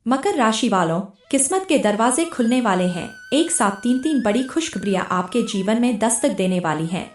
मकर राशि वालों, किस्मत के दरवाजे खुलने वाले हैं। एक साथ तीन बड़ी खुशखबरियां आपके जीवन में दस्तक देने वाली हैं।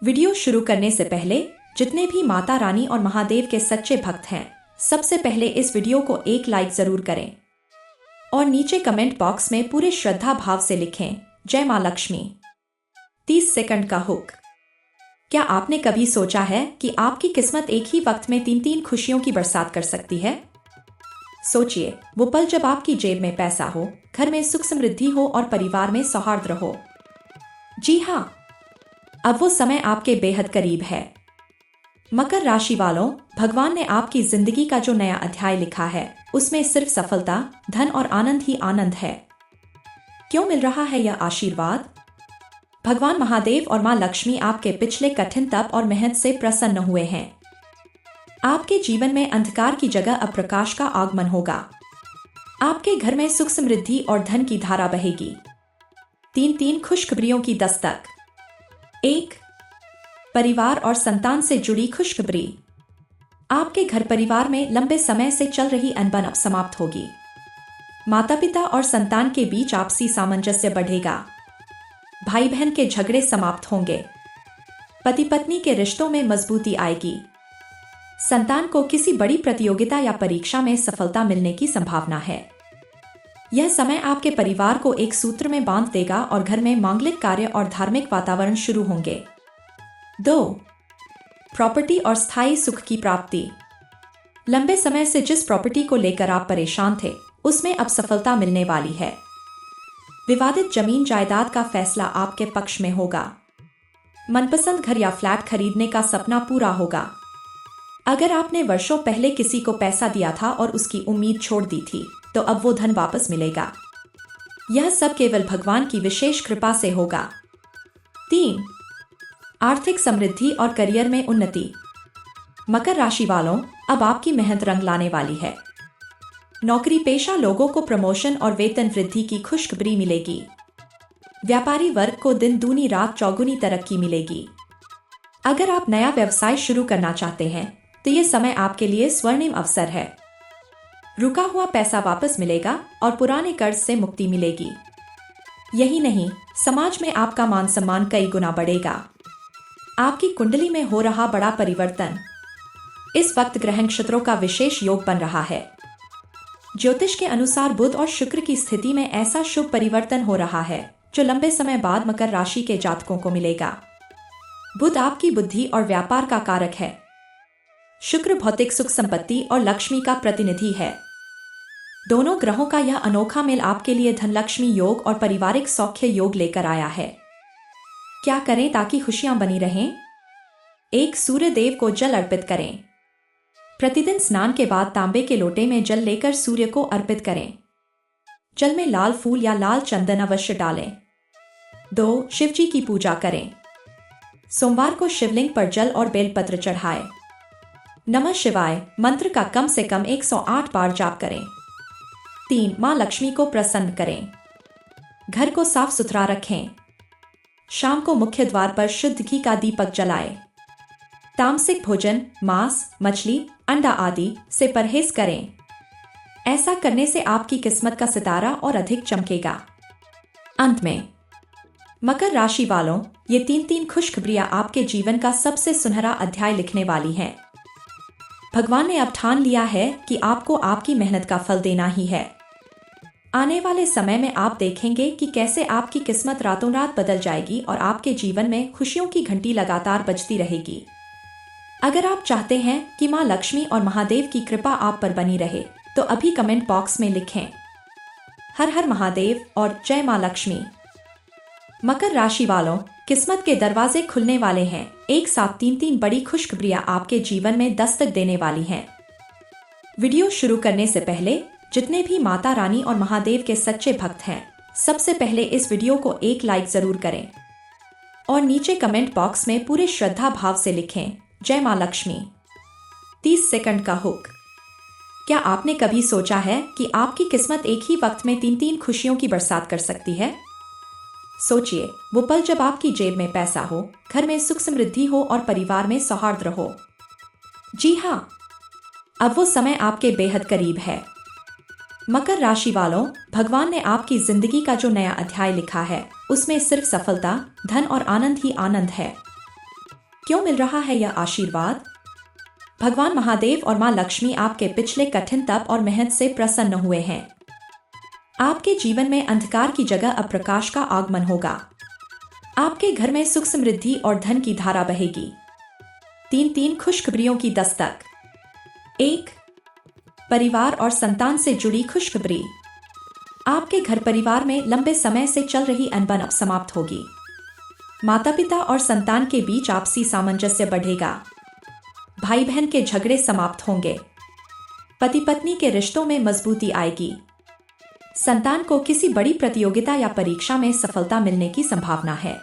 वीडियो शुरू करने से पहले जितने भी माता रानी और महादेव के सच्चे भक्त हैं, सबसे पहले इस वीडियो को एक लाइक जरूर करें और नीचे कमेंट बॉक्स में पूरे श्रद्धा भाव से लिखें जय मां लक्ष्मी। 30 सेकंड का हुक। क्या आपने कभी सोचा है कि आपकी किस्मत एक ही वक्त में तीन खुशियों की बरसात कर सकती है? सोचिए, वो पल जब आपकी जेब में पैसा हो, घर में सुख समृद्धि हो और परिवार में सौहार्द रहो। जी हाँ, अब वो समय आपके बेहद करीब है। मकर राशि वालों, भगवान ने आपकी जिंदगी का जो नया अध्याय लिखा है, उसमें सिर्फ सफलता, धन और आनंद ही आनंद है। क्यों मिल रहा है यह आशीर्वाद? भगवान महादेव और मां लक्ष्मी आपके पिछले कठिन तप और मेहनत से प्रसन्न हुए हैं। आपके जीवन में अंधकार की जगह अब प्रकाश का आगमन होगा। आपके घर में सुख समृद्धि और धन की धारा बहेगी। तीन खुशखबरियों की दस्तक। 1. परिवार और संतान से जुड़ी खुशखबरी। आपके घर परिवार में लंबे समय से चल रही अनबन अब समाप्त होगी। माता पिता और संतान के बीच आपसी सामंजस्य बढ़ेगा। भाई बहन के झगड़े समाप्त होंगे। पति पत्नी के रिश्तों में मजबूती आएगी। संतान को किसी बड़ी प्रतियोगिता या परीक्षा में सफलता मिलने की संभावना है। यह समय आपके परिवार को एक सूत्र में बांध देगा और घर में मांगलिक कार्य और धार्मिक वातावरण शुरू होंगे। 2. प्रॉपर्टी और स्थायी सुख की प्राप्ति। लंबे समय से जिस प्रॉपर्टी को लेकर आप परेशान थे, उसमें अब सफलता मिलने वाली है। विवादित जमीन जायदाद का फैसला आपके पक्ष में होगा। मनपसंद घर या फ्लैट खरीदने का सपना पूरा होगा। अगर आपने वर्षों पहले किसी को पैसा दिया था और उसकी उम्मीद छोड़ दी थी, तो अब वो धन वापस मिलेगा। यह सब केवल भगवान की विशेष कृपा से होगा। 3. आर्थिक समृद्धि और करियर में उन्नति। मकर राशि वालों, अब आपकी मेहनत रंग लाने वाली है। नौकरी पेशा लोगों को प्रमोशन और वेतन वृद्धि की खुशखबरी मिलेगी। व्यापारी वर्ग को दिन दूनी रात चौगुनी तरक्की मिलेगी। अगर आप नया व्यवसाय शुरू करना चाहते हैं, तो ये समय आपके लिए स्वर्णिम अवसर है। रुका हुआ पैसा वापस मिलेगा और पुराने कर्ज से मुक्ति मिलेगी। यही नहीं, समाज में आपका मान सम्मान कई गुना बढ़ेगा। आपकी कुंडली में हो रहा बड़ा परिवर्तन। इस वक्त ग्रह नक्षत्रों का विशेष योग बन रहा है। ज्योतिष के अनुसार बुध और शुक्र की स्थिति में ऐसा शुभ परिवर्तन हो रहा है जो लंबे समय बाद मकर राशि के जातकों को मिलेगा। बुध आपकी बुद्धि और व्यापार का कारक है। शुक्र भौतिक सुख संपत्ति और लक्ष्मी का प्रतिनिधि है। दोनों ग्रहों का यह अनोखा मेल आपके लिए धन लक्ष्मी योग और पारिवारिक सौख्य योग लेकर आया है। क्या करें ताकि खुशियां बनी रहें? 1. सूर्य देव को जल अर्पित करें। प्रतिदिन स्नान के बाद तांबे के लोटे में जल लेकर सूर्य को अर्पित करें। जल में लाल फूल या लाल चंदन अवश्य डालें। 2. शिव जी की पूजा करें। सोमवार को शिवलिंग पर जल और बेलपत्र चढ़ाएं। नमः शिवाय मंत्र का कम से कम 108 बार जाप करें। 3. मां लक्ष्मी को प्रसन्न करें। घर को साफ सुथरा रखें। शाम को मुख्य द्वार पर शुद्ध घी का दीपक जलाएं। तामसिक भोजन, मांस, मछली, अंडा आदि से परहेज करें। ऐसा करने से आपकी किस्मत का सितारा और अधिक चमकेगा। अंत में, मकर राशि वालों, ये तीन खुशखबरियां आपके जीवन का सबसे सुनहरा अध्याय लिखने वाली हैं। भगवान ने अब ठान लिया है कि आपको आपकी मेहनत का फल देना ही है। आने वाले समय में आप देखेंगे कि कैसे आपकी किस्मत रातों रात बदल जाएगी और आपके जीवन में खुशियों की घंटी लगातार बजती रहेगी। अगर आप चाहते हैं कि मां लक्ष्मी और महादेव की कृपा आप पर बनी रहे, तो अभी कमेंट बॉक्स में लिखें हर हर महादेव और जय मां लक्ष्मी। मकर राशि वालों, किस्मत के दरवाजे खुलने वाले हैं। एक साथ तीन बड़ी खुशखबरियां आपके जीवन में दस्तक देने वाली हैं। वीडियो शुरू करने से पहले जितने भी माता रानी और महादेव के सच्चे भक्त हैं, सबसे पहले इस वीडियो को एक लाइक जरूर करें और नीचे कमेंट बॉक्स में पूरे श्रद्धा भाव से लिखें जय मां लक्ष्मी। 30 सेकंड का हुक। क्या आपने कभी सोचा है कि आपकी किस्मत एक ही वक्त में तीन खुशियों की बरसात कर सकती है? सोचिए, वो पल जब आपकी जेब में पैसा हो, घर में सुख समृद्धि हो और परिवार में सौहार्द रहो। जी हाँ, अब वो समय आपके बेहद करीब है। मकर राशि वालों, भगवान ने आपकी जिंदगी का जो नया अध्याय लिखा है उसमें सिर्फ सफलता, धन और आनंद ही आनंद है। क्यों मिल रहा है यह आशीर्वाद? भगवान महादेव और मां लक्ष्मी आपके पिछले कठिन तप और मेहनत से प्रसन्न हुए हैं। आपके जीवन में अंधकार की जगह अब प्रकाश का आगमन होगा। आपके घर में सुख समृद्धि और धन की धारा बहेगी। तीन खुशखबरियों की दस्तक। 1. परिवार और संतान से जुड़ी खुशखबरी। आपके घर परिवार में लंबे समय से चल रही अनबन अब समाप्त होगी। माता पिता और संतान के बीच आपसी सामंजस्य बढ़ेगा। भाई बहन के झगड़े समाप्त होंगे। पति पत्नी के रिश्तों में मजबूती आएगी। संतान को किसी बड़ी प्रतियोगिता या परीक्षा में सफलता मिलने की संभावना है।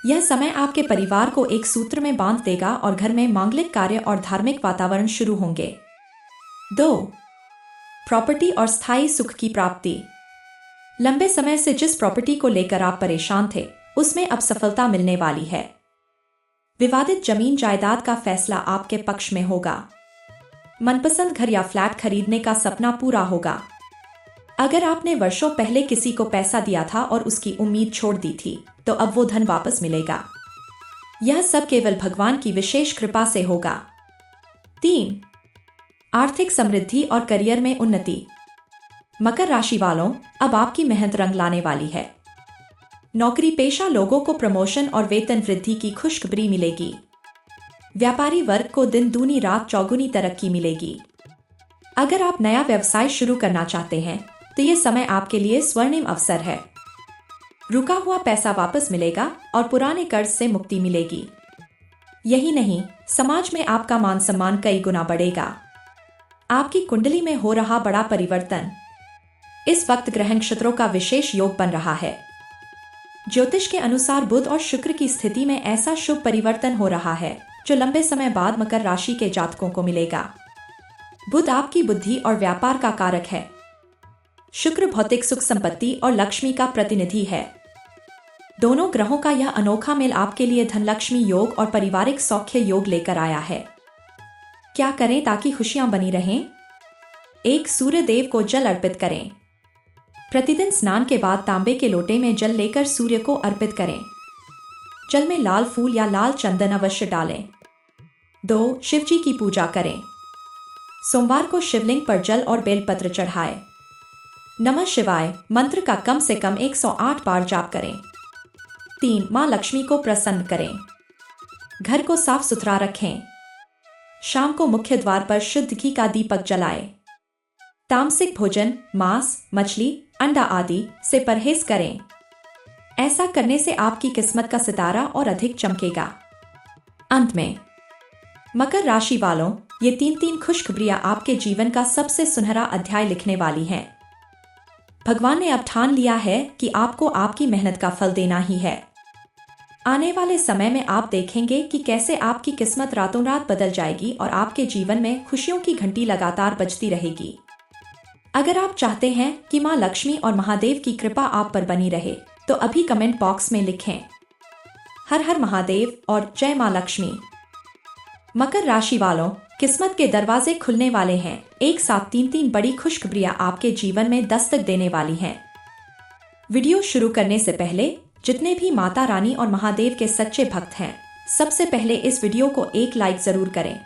यह समय आपके परिवार को एक सूत्र में बांध देगा और घर में मांगलिक कार्य और धार्मिक वातावरण शुरू होंगे। 2. प्रॉपर्टी और स्थायी सुख की प्राप्ति। लंबे समय से जिस प्रॉपर्टी को लेकर आप परेशान थे उसमें अब सफलता मिलने वाली है। विवादित जमीन जायदाद का फैसला आपके पक्ष में होगा। मनपसंद घर या फ्लैट खरीदने का सपना पूरा होगा। अगर आपने वर्षों पहले किसी को पैसा दिया था और उसकी उम्मीद छोड़ दी थी तो अब वो धन वापस मिलेगा। यह सब केवल भगवान की विशेष कृपा से होगा। 3. आर्थिक समृद्धि और करियर में उन्नति। मकर राशि वालों, अब आपकी मेहनत रंग लाने वाली है। नौकरी पेशा लोगों को प्रमोशन और वेतन वृद्धि की खुशखबरी मिलेगी। व्यापारी वर्ग को दिन दूनी रात चौगुनी तरक्की मिलेगी। अगर आप नया व्यवसाय शुरू करना चाहते हैं तो यह समय आपके लिए स्वर्णिम अवसर है। रुका हुआ पैसा वापस मिलेगा और पुराने कर्ज से मुक्ति मिलेगी। यही नहीं, समाज में आपका मान सम्मान कई गुना बढ़ेगा। आपकी कुंडली में हो रहा बड़ा परिवर्तन। इस वक्त ग्रह नक्षत्रों का विशेष योग बन रहा है। ज्योतिष के अनुसार बुध और शुक्र की स्थिति में ऐसा शुभ परिवर्तन हो रहा है जो लंबे समय बाद मकर राशि के जातकों को मिलेगा। बुध आपकी बुद्धि और व्यापार का कारक है। शुक्र भौतिक सुख संपत्ति और लक्ष्मी का प्रतिनिधि है। दोनों ग्रहों का यह अनोखा मेल आपके लिए धनलक्ष्मी योग और पारिवारिक सौख्य योग लेकर आया है। क्या करें ताकि खुशियां बनी रहें? 1. सूर्य देव को जल अर्पित करें। प्रतिदिन स्नान के बाद तांबे के लोटे में जल लेकर सूर्य को अर्पित करें। जल में लाल फूल या लाल चंदन अवश्य डालें। 2. शिव जी की पूजा करें। सोमवार को शिवलिंग पर जल और बेलपत्र चढ़ाएं। नमः शिवाय मंत्र का कम से कम 108 बार जाप करें। 3. मां लक्ष्मी को प्रसन्न करें। घर को साफ सुथरा रखें। शाम को मुख्य द्वार पर शुद्ध घी का दीपक जलाएं। तामसिक भोजन, मांस, मछली, अंडा आदि से परहेज करें। ऐसा करने से आपकी किस्मत का सितारा और अधिक चमकेगा। अंत में मकर राशि वालों, ये तीन खुशखबरियां आपके जीवन का सबसे सुनहरा अध्याय लिखने वाली हैं। भगवान ने अब ठान लिया है कि आपको आपकी मेहनत का फल देना ही है। आने वाले समय में आप देखेंगे कि कैसे आपकी किस्मत रातों रात बदल जाएगी और आपके जीवन में खुशियों की घंटी लगातार बजती रहेगी। अगर आप चाहते हैं कि मां लक्ष्मी और महादेव की कृपा आप पर बनी रहे तो अभी कमेंट बॉक्स में लिखें हर हर महादेव और जय मां लक्ष्मी। मकर राशि वालों, किस्मत के दरवाजे खुलने वाले हैं। एक साथ तीन बड़ी खुशखबरियां आपके जीवन में दस्तक देने वाली हैं। वीडियो शुरू करने से पहले जितने भी माता रानी और महादेव के सच्चे भक्त हैं, सबसे पहले इस वीडियो को एक लाइक जरूर करें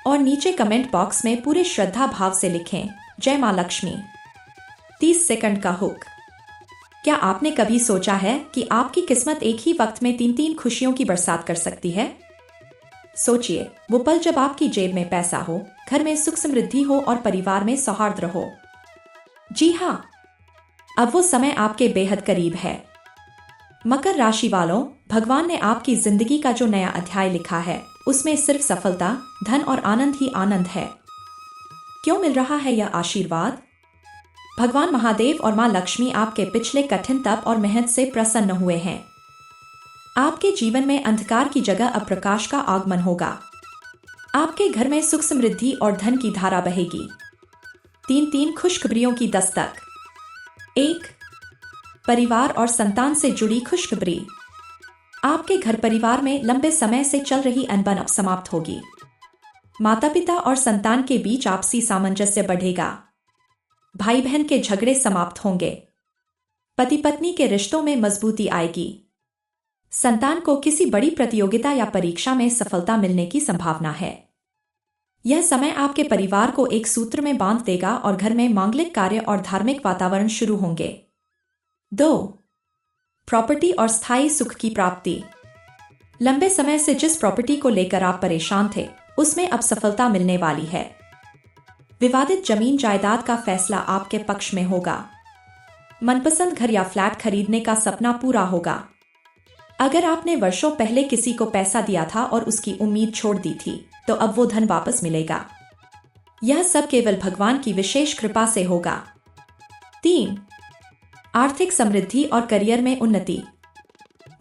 और नीचे कमेंट बॉक्स में पूरे श्रद्धा भाव से लिखें जय मां लक्ष्मी। 30 सेकंड का हुक। क्या आपने कभी सोचा है कि आपकी किस्मत एक ही वक्त में तीन खुशियों की बरसात कर सकती है? सोचिए, वो पल जब आपकी जेब में पैसा हो, घर में सुख समृद्धि हो और परिवार में सौहार्द रहो। जी हाँ, अब वो समय आपके बेहद करीब है। मकर राशि वालों, भगवान ने आपकी जिंदगी का जो नया अध्याय लिखा है उसमें सिर्फ सफलता, धन और आनंद ही आनंद है। क्यों मिल रहा है यह आशीर्वाद? भगवान महादेव और मां लक्ष्मी आपके पिछले कठिन तप और मेहनत से प्रसन्न हुए हैं। आपके जीवन में अंधकार की जगह अब प्रकाश का आगमन होगा। आपके घर में सुख समृद्धि और धन की धारा बहेगी। तीन खुशखबरियों की दस्तक। 1. परिवार और संतान से जुड़ी खुशखबरी। आपके घर परिवार में लंबे समय से चल रही अनबन अब समाप्त होगी। माता पिता और संतान के बीच आपसी सामंजस्य बढ़ेगा। भाई बहन के झगड़े समाप्त होंगे। पति पत्नी के रिश्तों में मजबूती आएगी। संतान को किसी बड़ी प्रतियोगिता या परीक्षा में सफलता मिलने की संभावना है। यह समय आपके परिवार को एक सूत्र में बांध देगा और घर में मांगलिक कार्य और धार्मिक वातावरण शुरू होंगे। 2. प्रॉपर्टी और स्थायी सुख की प्राप्ति। लंबे समय से जिस प्रॉपर्टी को लेकर आप परेशान थे, उसमें अब सफलता मिलने वाली है। विवादित जमीन जायदाद का फैसला आपके पक्ष में होगा। मनपसंद घर या फ्लैट खरीदने का सपना पूरा होगा। अगर आपने वर्षों पहले किसी को पैसा दिया था और उसकी उम्मीद छोड़ दी थी, तो अब वो धन वापस मिलेगा। यह सब केवल भगवान की विशेष कृपा से होगा। 3. आर्थिक समृद्धि और करियर में उन्नति।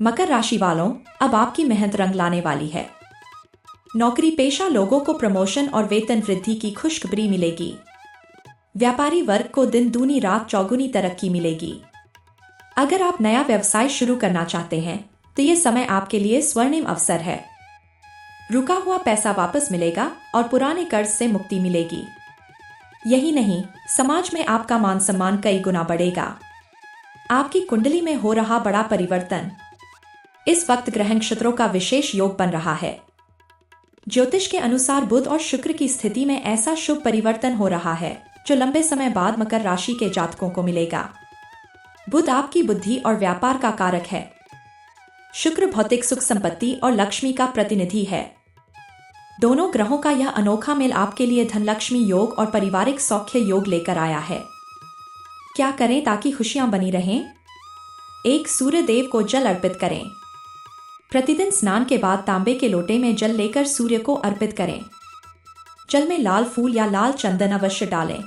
मकर राशि वालों, अब आपकी मेहनत रंग लाने वाली है। नौकरी पेशा लोगों को प्रमोशन और वेतन वृद्धि की खुशखबरी मिलेगी। व्यापारी वर्ग को दिन दूनी रात चौगुनी तरक्की मिलेगी। अगर आप नया व्यवसाय शुरू करना चाहते हैं, तो ये समय आपके लिए स्वर्णिम अवसर है। रुका हुआ पैसा वापस मिलेगा और पुराने कर्ज से मुक्ति मिलेगी। यही नहीं, समाज में आपका मान सम्मान कई गुना बढ़ेगा। आपकी कुंडली में हो रहा बड़ा परिवर्तन। इस वक्त ग्रह नक्षत्रों का विशेष योग बन रहा है। ज्योतिष के अनुसार बुध और शुक्र की स्थिति में ऐसा शुभ परिवर्तन हो रहा है जो लंबे समय बाद मकर राशि के जातकों को मिलेगा। बुध आपकी बुद्धि और व्यापार का कारक है। शुक्र भौतिक सुख संपत्ति और लक्ष्मी का प्रतिनिधि है। दोनों ग्रहों का यह अनोखा मेल आपके लिए धनलक्ष्मी योग और पारिवारिक सौख्य योग लेकर आया है। क्या करें ताकि खुशियां बनी रहें? 1. सूर्य देव को जल अर्पित करें। प्रतिदिन स्नान के बाद तांबे के लोटे में जल लेकर सूर्य को अर्पित करें। जल में लाल फूल या लाल चंदन अवश्य डालें।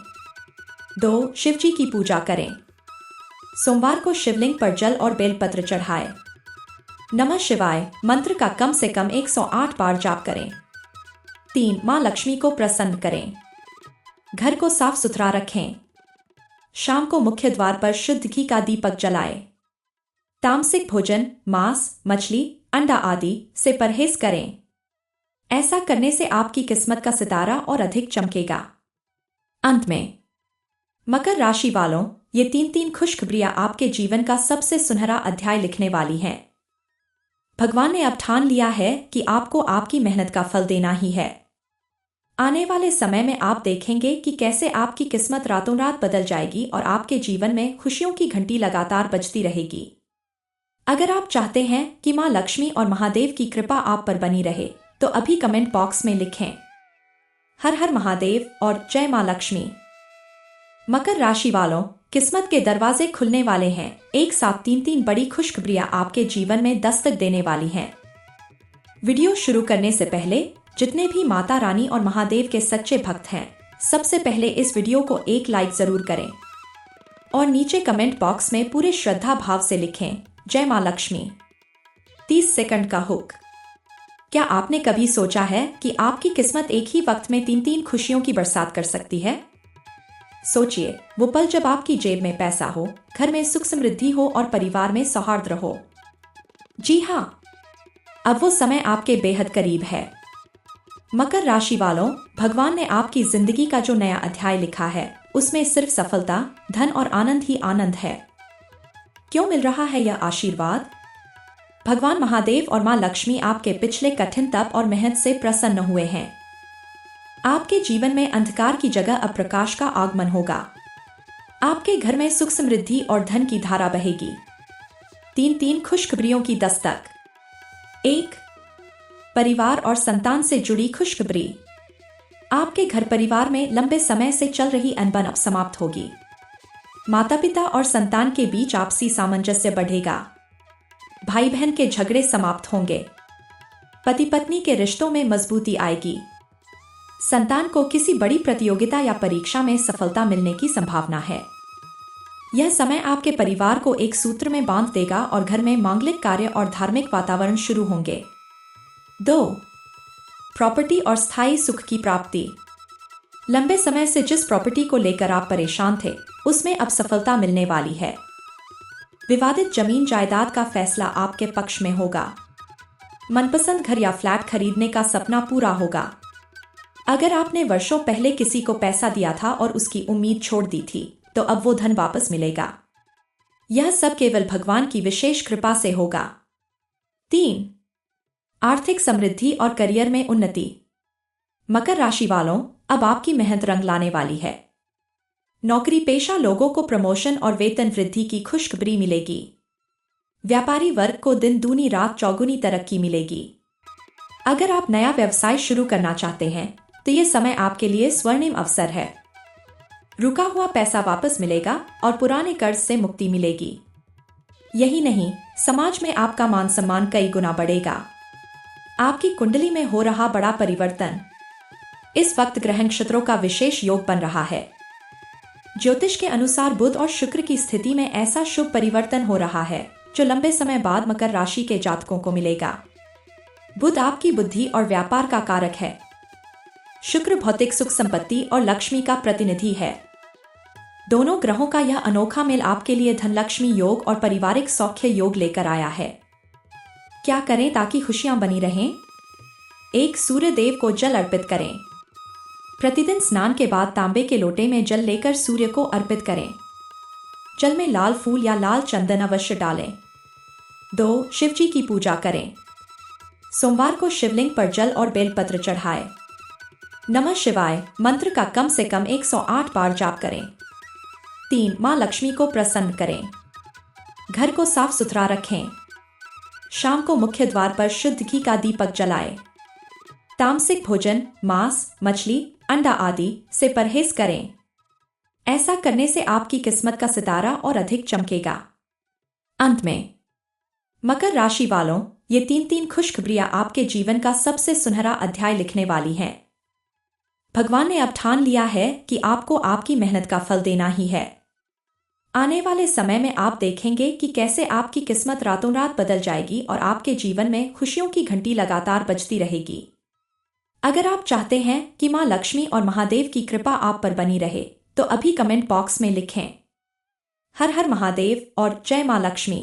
2. शिव जी की पूजा करें। सोमवार को शिवलिंग पर जल और बेलपत्र चढ़ाएं। नमः शिवाय मंत्र का कम से कम 108 बार जाप करें। 3. मां लक्ष्मी को प्रसन्न करें। घर को साफ सुथरा रखें। शाम को मुख्य द्वार पर शुद्ध घी का दीपक जलाएं। तामसिक भोजन, मांस, मछली, अंडा आदि से परहेज करें। ऐसा करने से आपकी किस्मत का सितारा और अधिक चमकेगा। अंत में, मकर राशि वालों, ये तीन खुशखबरियां आपके जीवन का सबसे सुनहरा अध्याय लिखने वाली हैं। भगवान ने अब ठान लिया है कि आपको आपकी मेहनत का फल देना ही है। आने वाले समय में आप देखेंगे कि कैसे आपकी किस्मत रातों रात बदल जाएगी और आपके जीवन में खुशियों की घंटी लगातार बजती रहेगी। अगर आप चाहते हैं कि मां लक्ष्मी और महादेव की कृपा आप पर बनी रहे, तो अभी कमेंट बॉक्स में लिखें हर हर महादेव और जय मां लक्ष्मी। मकर राशि वालों, किस्मत के दरवाजे खुलने वाले हैं। एक साथ तीन बड़ी खुशखबरियां आपके जीवन में दस्तक देने वाली हैं। वीडियो शुरू करने से पहले जितने भी माता रानी और महादेव के सच्चे भक्त हैं, सबसे पहले इस वीडियो को एक लाइक जरूर करें और नीचे कमेंट बॉक्स में पूरे श्रद्धा भाव से लिखें जय मां लक्ष्मी। 30 सेकंड का हुक। क्या आपने कभी सोचा है कि आपकी किस्मत एक ही वक्त में तीन खुशियों की बरसात कर सकती है? सोचिए, वो पल जब आपकी जेब में पैसा हो, घर में सुख समृद्धि हो और परिवार में सौहार्द रहो। जी हाँ, अब वो समय आपके बेहद करीब है। मकर राशि वालों, भगवान ने आपकी जिंदगी का जो नया अध्याय लिखा है, उसमें सिर्फ सफलता, धन और आनंद ही आनंद है। क्यों मिल रहा है यह आशीर्वाद? भगवान महादेव और मां लक्ष्मी आपके पिछले कठिन तप और मेहनत से प्रसन्न हुए हैं। आपके जीवन में अंधकार की जगह अब प्रकाश का आगमन होगा। आपके घर में सुख समृद्धि और धन की धारा बहेगी। तीन खुशखबरियों की दस्तक। 1. परिवार और संतान से जुड़ी खुशखबरी। आपके घर परिवार में लंबे समय से चल रही अनबन अब समाप्त होगी। माता पिता और संतान के बीच आपसी सामंजस्य बढ़ेगा। भाई बहन के झगड़े समाप्त होंगे। पति पत्नी के रिश्तों में मजबूती आएगी। संतान को किसी बड़ी प्रतियोगिता या परीक्षा में सफलता मिलने की संभावना है। यह समय आपके परिवार को एक सूत्र में बांध देगा और घर में मांगलिक कार्य और धार्मिक वातावरण शुरू होंगे। 2. प्रॉपर्टी और स्थायी सुख की प्राप्ति। लंबे समय से जिस प्रॉपर्टी को लेकर आप परेशान थे, उसमें अब सफलता मिलने वाली है। विवादित जमीन जायदाद का फैसला आपके पक्ष में होगा। मनपसंद घर या फ्लैट खरीदने का सपना पूरा होगा। अगर आपने वर्षों पहले किसी को पैसा दिया था और उसकी उम्मीद छोड़ दी थी, तो अब वो धन वापस मिलेगा। यह सब केवल भगवान की विशेष कृपा से होगा। 3. आर्थिक समृद्धि और करियर में उन्नति। मकर राशि वालों, अब आपकी मेहनत रंग लाने वाली है। नौकरी पेशा लोगों को प्रमोशन और वेतन वृद्धि की खुशखबरी मिलेगी। व्यापारी वर्ग को दिन दूनी रात चौगुनी तरक्की मिलेगी। अगर आप नया व्यवसाय शुरू करना चाहते हैं तो यह समय आपके लिए स्वर्णिम अवसर है। रुका हुआ पैसा वापस मिलेगा और पुराने कर्ज से मुक्ति मिलेगी। यही नहीं, समाज में आपका मान सम्मान कई गुना बढ़ेगा। आपकी कुंडली में हो रहा बड़ा परिवर्तन। इस वक्त ग्रह नक्षत्रों का विशेष योग बन रहा है। ज्योतिष के अनुसार बुध और शुक्र की स्थिति में ऐसा शुभ परिवर्तन हो रहा है जो लंबे समय बाद मकर राशि के जातकों को मिलेगा। बुध आपकी बुद्धि और व्यापार का कारक है। शुक्र भौतिक सुख संपत्ति और लक्ष्मी का प्रतिनिधि है। दोनों ग्रहों का यह अनोखा मेल आपके लिए धन लक्ष्मी योग और पारिवारिक सौख्य योग लेकर आया है। क्या करें ताकि खुशियां बनी रहें? 1. सूर्य देव को जल अर्पित करें। प्रतिदिन स्नान के बाद तांबे के लोटे में जल लेकर सूर्य को अर्पित करें। जल में लाल फूल या लाल चंदन अवश्य डालें। 2. शिव जी की पूजा करें। सोमवार को शिवलिंग पर जल और बेलपत्र चढ़ाएं। नमः शिवाय मंत्र का कम से कम 108 बार जाप करें। 3. मां लक्ष्मी को प्रसन्न करें। घर को साफ सुथरा रखें। शाम को मुख्य द्वार पर शुद्ध घी का दीपक जलाएं। तामसिक भोजन, मांस, मछली, अंडा आदि से परहेज करें। ऐसा करने से आपकी किस्मत का सितारा और अधिक चमकेगा। अंत में, मकर राशि वालों, ये तीन खुशखबरियां आपके जीवन का सबसे सुनहरा अध्याय लिखने वाली हैं। भगवान ने अब ठान लिया है कि आपको आपकी मेहनत का फल देना ही है। आने वाले समय में आप देखेंगे कि कैसे आपकी किस्मत रातों रात बदल जाएगी और आपके जीवन में खुशियों की घंटी लगातार बजती रहेगी। अगर आप चाहते हैं कि मां लक्ष्मी और महादेव की कृपा आप पर बनी रहे, तो अभी कमेंट बॉक्स में लिखें हर हर महादेव और जय मां लक्ष्मी।